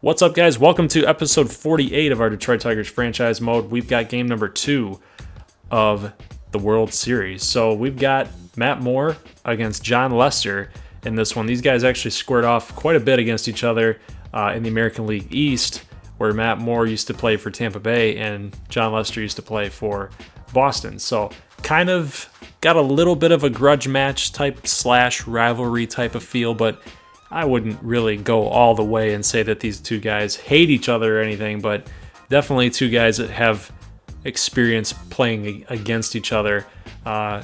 What's up, guys? Welcome to episode 48 of our Detroit Tigers franchise mode. We've got game number 2 of the World Series. So we've got Matt Moore against Jon Lester in this one. These guys actually squared off quite a bit against each other in the American League East, where Matt Moore used to play for Tampa Bay and Jon Lester used to play for Boston. So kind of got a little bit of a grudge match type / rivalry type of feel, but I wouldn't really go all the way and say that these two guys hate each other or anything, but definitely two guys that have experience playing against each other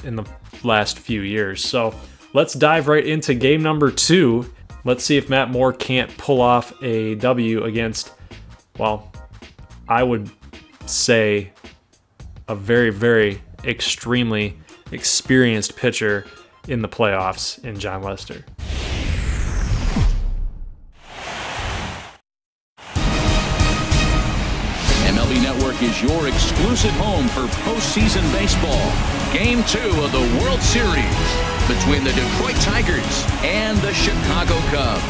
in the last few years. So let's dive right into game number 2. Let's see if Matt Moore can't pull off a W against, well, I would say a very, very extremely experienced pitcher in the playoffs in Jon Lester. MLB Network is your exclusive home for postseason baseball. Game 2 of the World Series between the Detroit Tigers and the Chicago Cubs.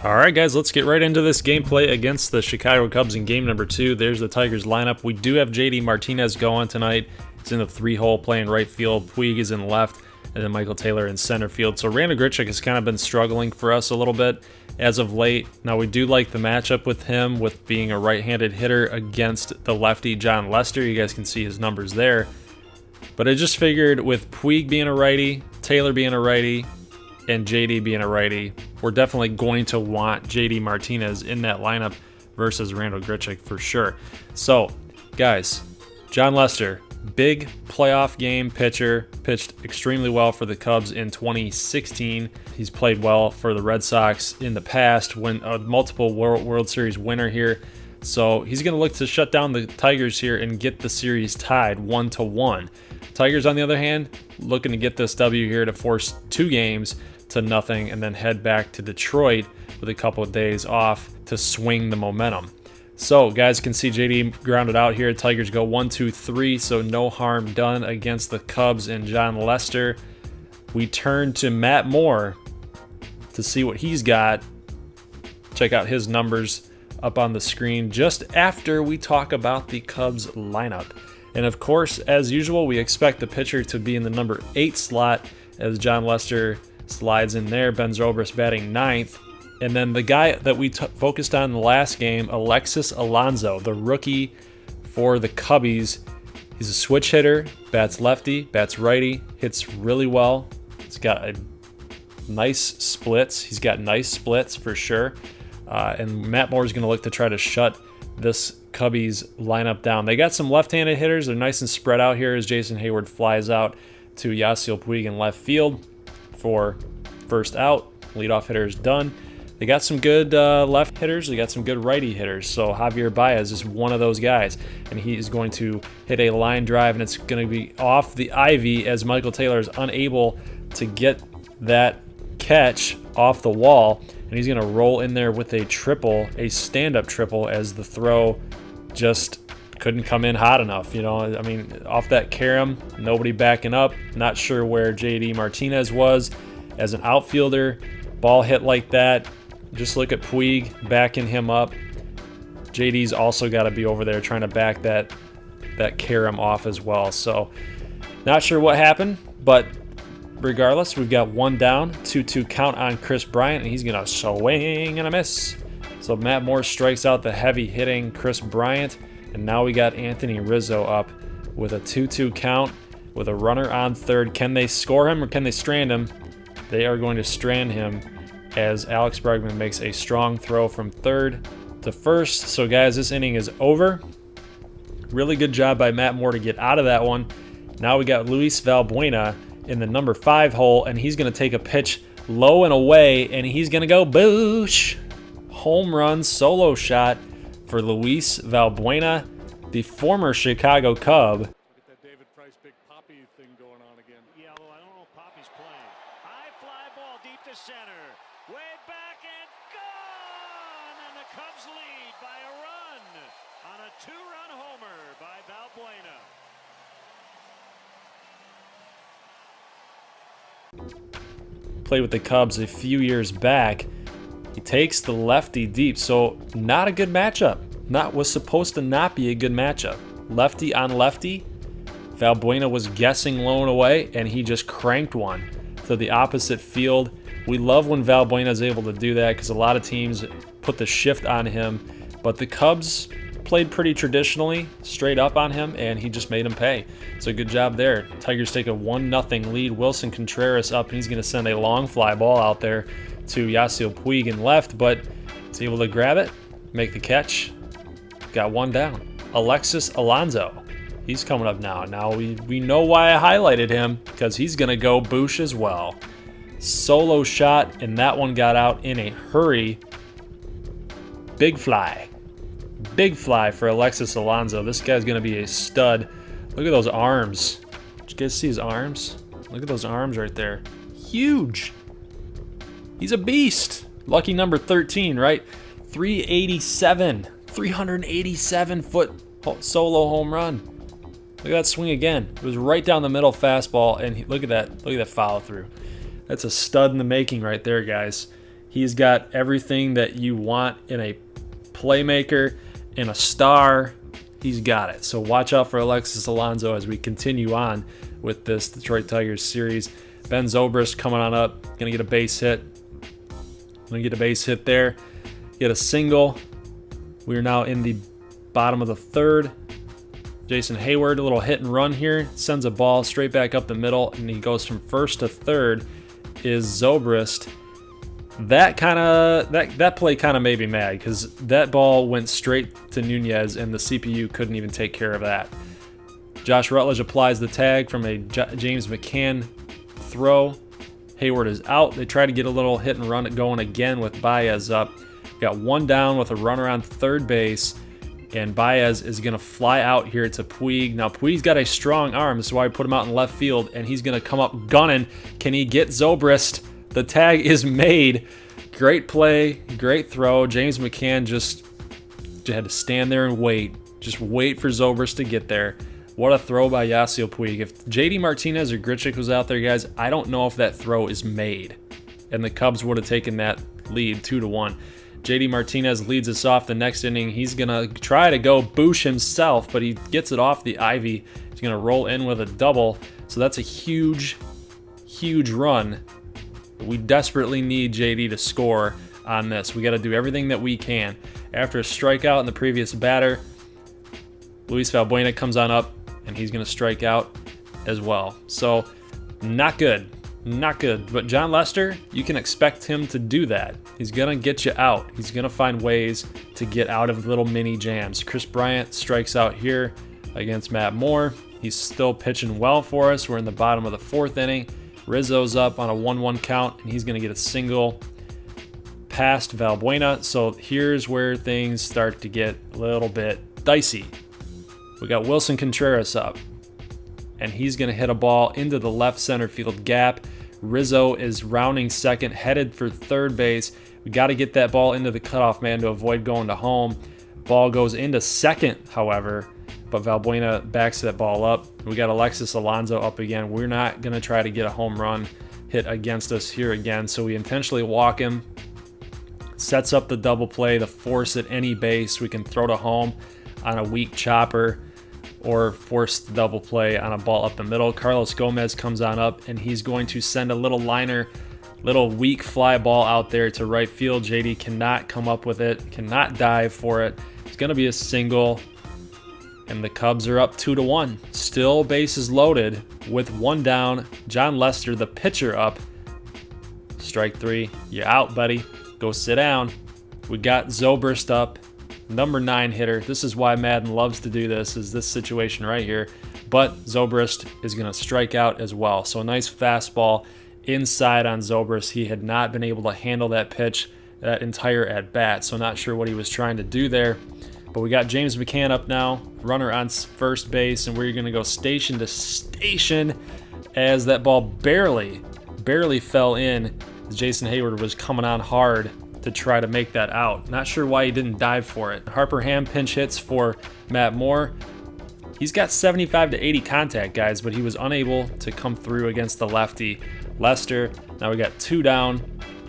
All right, guys, let's get right into this gameplay against the Chicago Cubs in game number 2. There's the Tigers lineup. We do have JD Martinez going tonight. He's in the 3-hole playing right field. Puig is in left, and then Michael Taylor in center field. So Randal Grichuk has kind of been struggling for us a little bit as of late. Now, we do like the matchup with him, with being a right-handed hitter against the lefty Jon Lester. You guys can see his numbers there. But I just figured with Puig being a righty, Taylor being a righty, and JD being a righty, we're definitely going to want JD Martinez in that lineup versus Randal Grichuk for sure. So, guys, Jon Lester, big playoff game pitcher, pitched extremely well for the Cubs in 2016. He's played well for the Red Sox in the past, when a multiple World Series winner here. So he's going to look to shut down the Tigers here and get the series tied 1-1. Tigers, on the other hand, looking to get this W here to force 2 games to nothing and then head back to Detroit with a couple of days off to swing the momentum. So, guys can see JD grounded out here. Tigers go 1-2-3, so no harm done against the Cubs and Jon Lester. We turn to Matt Moore to see what he's got. Check out his numbers up on the screen just after we talk about the Cubs lineup. And of course, as usual, we expect the pitcher to be in the number 8 slot as Jon Lester slides in there. Ben Zobrist batting 9th. And then the guy that we focused on in the last game, Alexis Alonso, the rookie for the Cubbies. He's a switch hitter, bats lefty, bats righty, hits really well. He's got a nice splits. He's got nice splits for sure. And Matt Moore is going to look to try to shut this Cubbies lineup down. They got some left-handed hitters. They're nice and spread out here as Jason Hayward flies out to Yasiel Puig in left field for first out. Leadoff hitter is done. They got some good left hitters. They got some good righty hitters. So Javier Baez is one of those guys, and he is going to hit a line drive, and it's going to be off the ivy as Michael Taylor is unable to get that catch off the wall, and he's going to roll in there with a triple, a stand-up triple, as the throw just couldn't come in hot enough. You know, I mean, off that carom, nobody backing up. Not sure where JD Martinez was as an outfielder. Ball hit like that. Just look at Puig backing him up. JD's also got to be over there trying to back that carom off as well. So not sure what happened, but regardless, we've got 1 down, 2-2 count on Kris Bryant, and he's going to swing and a miss. So Matt Moore strikes out the heavy-hitting Kris Bryant, and now we got Anthony Rizzo up with a 2-2 count with a runner on third. Can they score him or can they strand him? They are going to strand him as Alex Bregman makes a strong throw from third to first. So, guys, this inning is over. Really good job by Matt Moore to get out of that one. Now we got Luis Valbuena in the number 5 hole, and he's going to take a pitch low and away, and he's going to go boosh. Home run solo shot for Luis Valbuena, the former Chicago Cub. Center, way back and gone, and the Cubs lead by a run on a 2-run homer by Valbuena. Played with the Cubs a few years back. He takes the lefty deep, so not a good matchup. Was supposed to not be a good matchup. Lefty on lefty. Valbuena was guessing low and away, and he just cranked one to the opposite field. We love when Valbuena is able to do that because a lot of teams put the shift on him, but the Cubs played pretty traditionally, straight up on him, and he just made him pay. So good job there. Tigers take a 1-0 lead. Wilson Contreras up, and he's going to send a long fly ball out there to Yasiel Puig in left, but he's able to grab it, make the catch. Got one down. Alexis Alonso. He's coming up now. Now we know why I highlighted him, because he's going to go Boosh as well. Solo shot, and that one got out in a hurry. Big fly. Big fly for Alexis Alonso. This guy's going to be a stud. Look at those arms. Did you guys see his arms? Look at those arms right there. Huge. He's a beast. Lucky number 13, right? 387-foot solo home run. Look at that swing again. It was right down the middle fastball, and look at that follow through. That's a stud in the making right there, guys. He's got everything that you want in a playmaker, in a star. He's got it. So watch out for Alexis Alonso as we continue on with this Detroit Tigers series. Ben Zobrist coming on up, gonna get a base hit. Gonna get a base hit there. Get a single. We are now in the bottom of the third. Jason Hayward, a little hit and run here, sends a ball straight back up the middle, and he goes from first to third. Is Zobrist. That play kind of made me mad because that ball went straight to Nunez, and the CPU couldn't even take care of that. Josh Rutledge applies the tag from a James McCann throw. Hayward is out. They try to get a little hit and run going again with Baez up. Got one down with a runner on third base. And Baez is going to fly out here to Puig. Now, Puig's got a strong arm. This is why I put him out in left field. And he's going to come up gunning. Can he get Zobrist? The tag is made. Great play. Great throw. James McCann just had to stand there and wait. Just wait for Zobrist to get there. What a throw by Yasiel Puig. If JD Martinez or Grichuk was out there, guys, I don't know if that throw is made. And the Cubs would have taken that lead 2-1. JD Martinez leads us off the next inning. He's going to try to go Boosh himself, but he gets it off the ivy. He's going to roll in with a double. So that's a huge, huge run. We desperately need JD to score on this. We got to do everything that we can. After a strikeout in the previous batter, Luis Valbuena comes on up, and he's going to strike out as well. So not good. Not good, but Jon Lester, you can expect him to do that. He's going to get you out. He's going to find ways to get out of little mini jams. Chris Bryant strikes out here against Matt Moore. He's still pitching well for us. We're in the bottom of the fourth inning. Rizzo's up on a 1-1 count, and he's going to get a single past Valbuena. So here's where things start to get a little bit dicey. We got Wilson Contreras up, and he's going to hit a ball into the left center field gap. Rizzo is rounding second, headed for third base. We got to get that ball into the cutoff man to avoid going to home. Ball goes into second, however, but Valbuena backs that ball up. We got Alexis Alonso up again. We're not going to try to get a home run hit against us here again, so we intentionally walk him. Sets up the double play, the force at any base. We can throw to home on a weak chopper, or force the double play on a ball up the middle. Carlos Gomez comes on up, and he's going to send a little liner, little weak fly ball out there to right field. JD cannot come up with it, cannot dive for it. It's going to be a single, and the Cubs are up 2-1. Still bases loaded with one down. Jon Lester, the pitcher, up. Strike three. You're out, buddy. Go sit down. We got Zobrist up. Number 9 hitter. This is why Madden loves to do this, is this situation right here. But Zobrist is going to strike out as well. So a nice fastball inside on Zobrist. He had not been able to handle that pitch that entire at-bat, so not sure what he was trying to do there. But we got James McCann up now, runner on first base, and we're going to go station to station as that ball barely fell in. Jason Hayward was coming on hard to try to make that out. Not sure why he didn't dive for it. Harper Ham pinch hits for Matt Moore. He's got 75 to 80 contact, guys, but he was unable to come through against the lefty. Lester. Now we got 2 down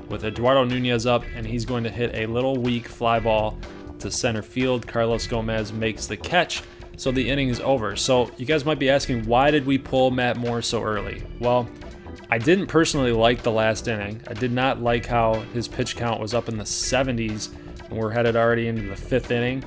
with Eduardo Nunez up, and he's going to hit a little weak fly ball to center field. Carlos Gomez makes the catch, so the inning is over. So you guys might be asking, why did we pull Matt Moore so early? Well, I didn't personally like the last inning. I did not like how his pitch count was up in the 70s, and we're headed already into the 5th inning.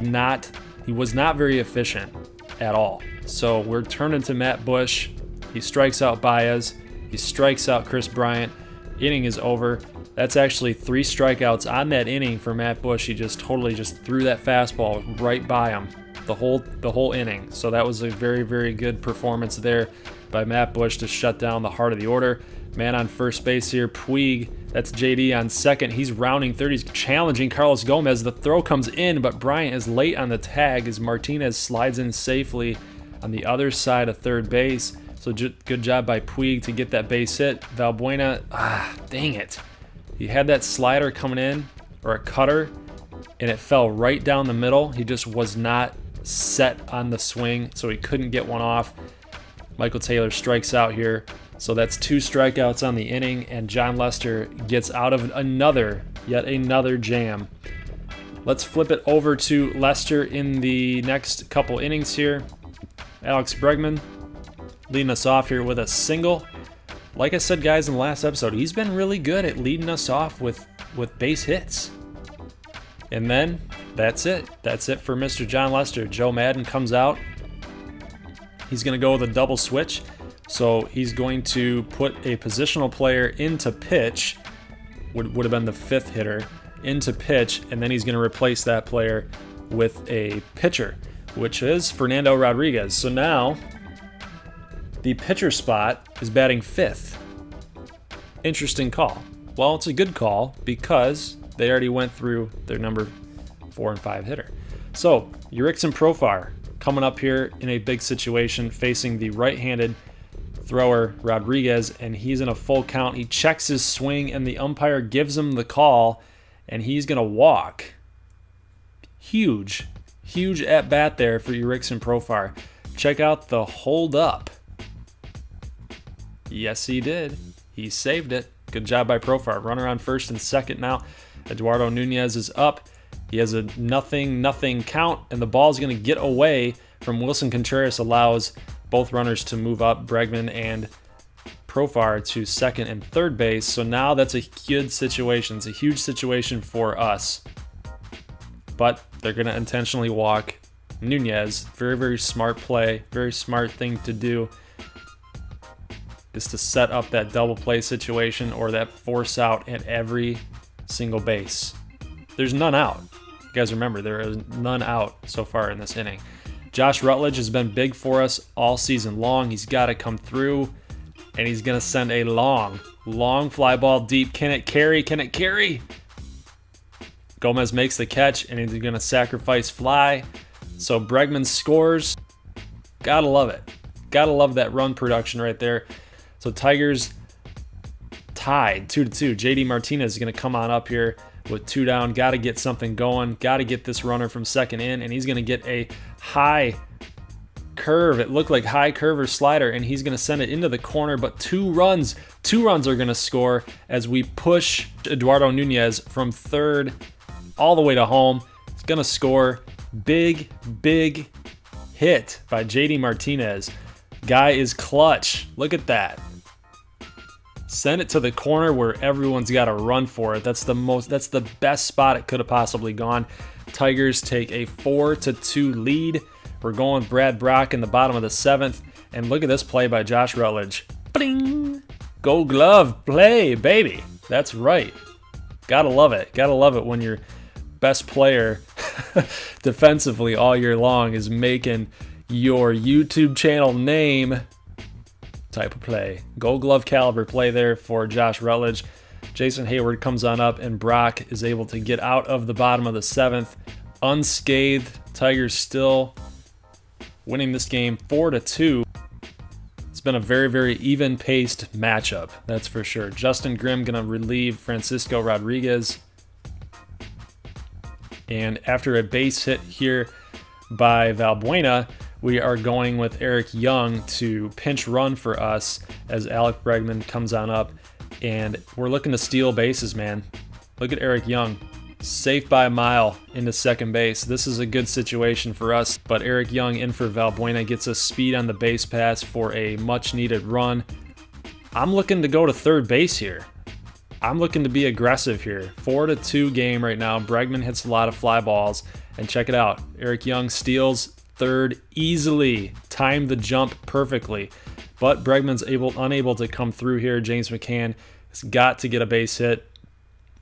He was not very efficient at all. So we're turning to Matt Bush. He strikes out Baez. He strikes out Chris Bryant. Inning is over. That's actually 3 strikeouts on that inning for Matt Bush. He just totally threw that fastball right by him the whole inning. So that was a very, very good performance there by Matt Bush to shut down the heart of the order. Man on first base here, Puig. That's JD on second. He's rounding third. He's challenging Carlos Gomez. The throw comes in, but Bryant is late on the tag as Martinez slides in safely on the other side of third base. So good job by Puig to get that base hit. Valbuena, dang it. He had that slider coming in, or a cutter, and it fell right down the middle. He just was not set on the swing, so he couldn't get one off. Michael Taylor strikes out here. So that's 2 strikeouts on the inning, and Jon Lester gets out of yet another jam. Let's flip it over to Lester in the next couple innings here. Alex Bregman leading us off here with a single. Like I said, guys, in the last episode, he's been really good at leading us off with base hits. And then that's it. That's it for Mr. Jon Lester. Joe Madden comes out. He's going to go with a double switch. So he's going to put a positional player into pitch, would have been the 5th hitter, into pitch, and then he's going to replace that player with a pitcher, which is Fernando Rodriguez. So now the pitcher spot is batting 5th. Interesting call. Well, it's a good call because they already went through their number 4 and 5 hitter. So Jurickson Profar coming up here in a big situation, facing the right-handed thrower Rodriguez, and he's in a full count. He checks his swing, and the umpire gives him the call, and he's going to walk. Huge at bat there for Jurickson Profar. Check out the hold up. Yes, he did. He saved it. Good job by Profar. Runner on first and second now. Eduardo Nunez is up. He has a 0-0 count, and the ball is going to get away from Wilson Contreras, allows both runners to move up, Bregman and Profar, to second and third base. So now that's a good situation. It's a huge situation for us. But they're going to intentionally walk Nunez. Very, very smart play. Very smart thing to do is to set up that double play situation or that force out at every single base. There's none out. You guys remember, there is none out so far in this inning. Josh Rutledge has been big for us all season long. He's got to come through, and he's going to send a long fly ball deep. Can it carry? Can it carry? Gomez makes the catch, and he's going to sacrifice fly. So Bregman scores. Gotta love it. Gotta love that run production right there. So Tigers tied 2-2. JD Martinez is going to come on up here with 2 down. Got to get something going. Got to get this runner from second in, and he's going to get a high curve. It looked like high curve or slider, and he's going to send it into the corner, but 2 runs are going to score as we push Eduardo Nunez from third all the way to home. He's going to score. Big hit by JD Martinez. Guy is clutch. Look at that. Send it to the corner where everyone's got to run for it. That's the best spot it could have possibly gone. Tigers take a 4-2 lead. We're going with Brad Brock in the bottom of the 7th. And look at this play by Josh Rutledge. Bling! Gold glove play, baby. That's right. Gotta love it. Gotta love it when your best player defensively all year long is making your YouTube channel name type of play. Gold glove caliber play there for Josh Rutledge. Jason Hayward comes on up, and Brock is able to get out of the bottom of the 7th unscathed. Tigers still winning this game 4-2. It's been a very, very even-paced matchup, that's for sure. Justin Grimm going to relieve Francisco Rodriguez. And after a base hit here by Valbuena, we are going with Eric Young to pinch run for us as Alec Bregman comes on up And we're looking to steal bases, man. Look at Eric Young. Safe by a mile into second base. This is a good situation for us, but Eric Young in for Valbuena gets us speed on the base pass for a much-needed run. I'm looking to go to third base here. I'm looking to be aggressive here. 4-2 game right now. Bregman hits a lot of fly balls. And check it out. Eric Young steals third easily. Timed the jump perfectly. But Bregman's unable to come through here. James McCann has got to get a base hit.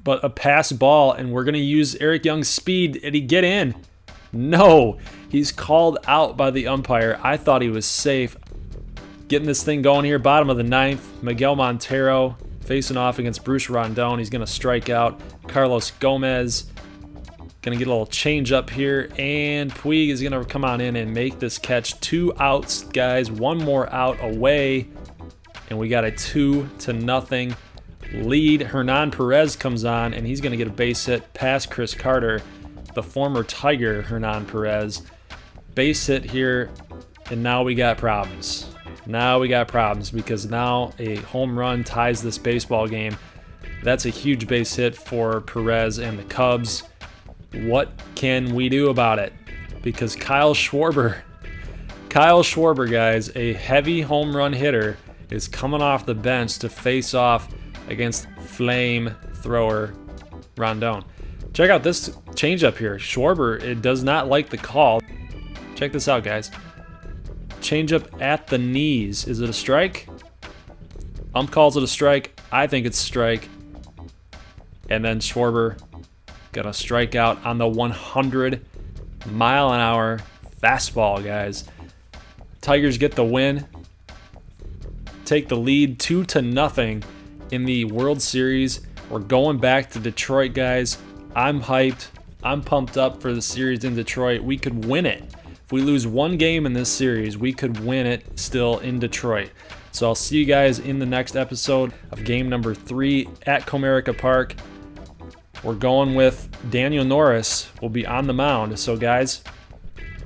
But a pass ball, and we're going to use Eric Young's speed. Did he get in? No. He's called out by the umpire. I thought he was safe. Getting this thing going here. Bottom of the ninth. Miguel Montero facing off against Bruce Rondon. He's going to strike out. Carlos Gomez going to get a little change up here. And Puig is going to come on in and make this catch. 2 outs, guys. 1 more out away. And we got a 2-0 lead. Hernan Perez comes on, and he's going to get a base hit past Chris Carter, the former Tiger Hernan Perez. Base hit here, and now we got problems. Now we got problems because now a home run ties this baseball game. That's a huge base hit for Perez and the Cubs. What can we do about it? Because Kyle Schwarber, guys, a heavy home run hitter, is coming off the bench to face off against flamethrower Rondon. Check out this changeup here. Schwarber, it does not like the call. Check this out, guys. Changeup at the knees. Is it a strike? Ump calls it a strike. I think it's a strike. And then Schwarber got a strikeout on the 100-mile-an-hour fastball, guys. Tigers get the win. Take the lead 2-0 in the World Series. We're going back to Detroit, guys. I'm hyped. I'm pumped up for the series in Detroit. We could win it. If we lose one game in this series, we could win it still in Detroit. So I'll see you guys in the next episode of game number 3 at Comerica Park. We're going with Daniel Norris will be on the mound. So guys,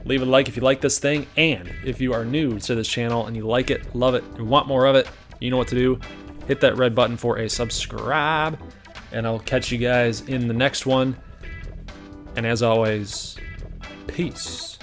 leave a like if you like this thing. And if you are new to this channel and you like it, love it, and want more of it, you know what to do. Hit that red button for a subscribe. And I'll catch you guys in the next one. And as always, peace.